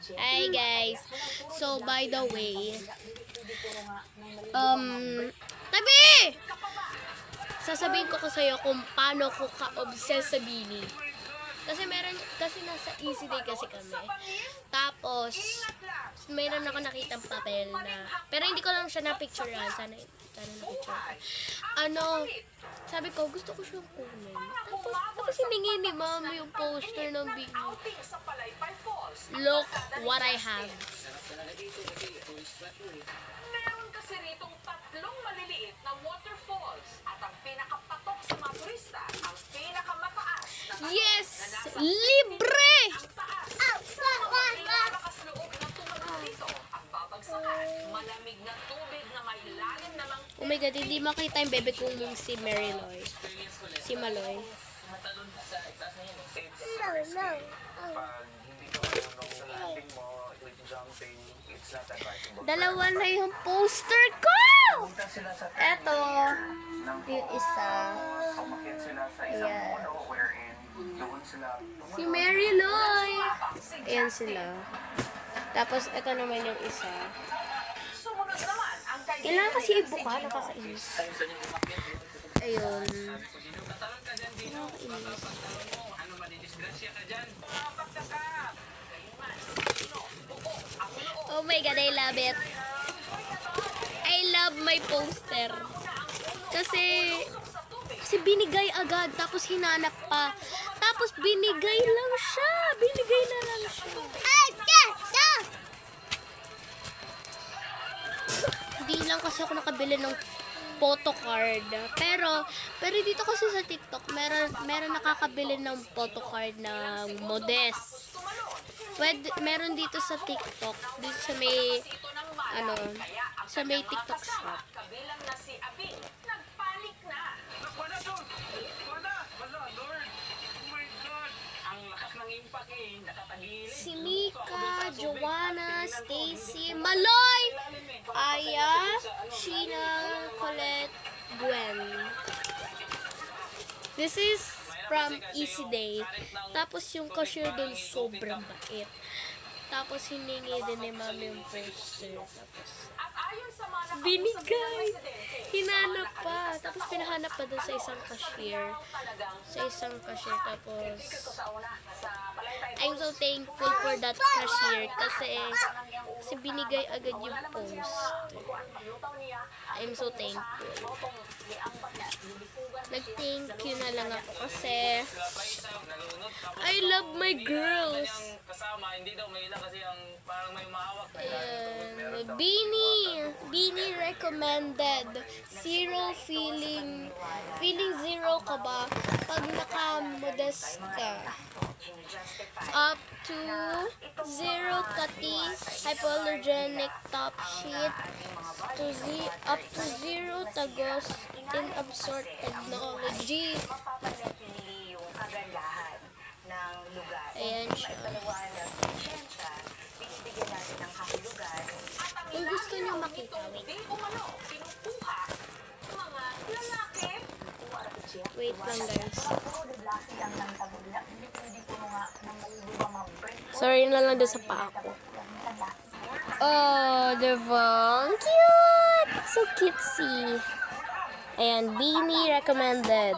Hi guys. So by the way, tabi! Sasabihin ko sa'yo kung paano ko ka-obsess sa Bini. Kasi nasa easy day kasi kami. Tapos, mayroon ako nakitang papel na, pero hindi ko lang siya na-picturean. Sana na-picture. Sabi ko, gusto ko siyang kunin. Tapos hiningi ni Mama yung poster ng Bini. Look what I have. Meron kasi ritong 3 maliliit na waterfalls at ang pinakapatok sa mga turista, ang pinakamataas na Yes! Libre! malamig na tubig na may lalim namang Oh my God, hindi makita yung bebe kong si Mary Loy. Si Maloy. Dalawa na yung poster ko! Eto, yung isa. Ayan. Si Mary Loy. Ayan sila. Tapos, ito naman yung isa. sumunod naman ang Kailangan kasi ibuka, nakakainis. Ayun. Nakakainis. Oh my God, I love it. I love my poster. Kasi binigay agad, tapos hinanap pa. Tapos binigay lang siya. Binigay na lang siya. Hindi lang kasi ako nakabili ng photo card. Pero dito kasi sa TikTok, meron nakakabili ng photo card ng Modest. Meron dito sa TikTok, dito sa may sa may TikTok shop. kabilang na si Abing nagpanik na. Ang lakas ng impact nakatagilid. Si Mika, Joanna, Stacy, Maloy, Aya, Sheena, Colette, Gwen. This is from Easy Day. Tapos yung cashier dun sobrang bait. Tapos hiningi din ni Mami yung poster. Tapos At ayon sa mga binigay. Hinanap pa. Tapos pinahanap pa dun sa isang cashier. Tapos I'm so thankful for that cashier kasi binigay agad yung poster. I'm so thankful. Nag-thank you na lang ako kasi I love my girls. Bini recommended. Feeling zero ka ba pag naka-modest ka? Up to 0 kati hypoallergenic top sheet up to 0 tagos in absorb technology. Ayan siya. Kung gusto nyo makita, wait lang guys. Sorry na lang doon sa paa ko. Oh, diba? Ang cute! So cutesy. And Bini recommended.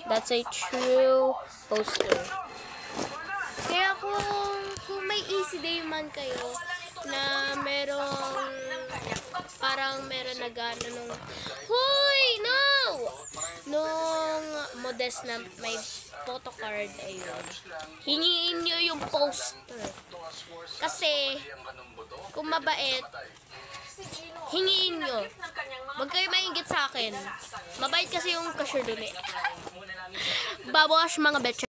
That's a true poster. Kaya kung may easy day man kayo na parang meron na gana nung Modest na may photo card, ayun. Hingiin nyo yung poster. Kasi, kung mabait, hingiin nyo. Huwag kayo maingit sa akin. Mabait kasi yung cashier dun eh. Babawash mga betcha.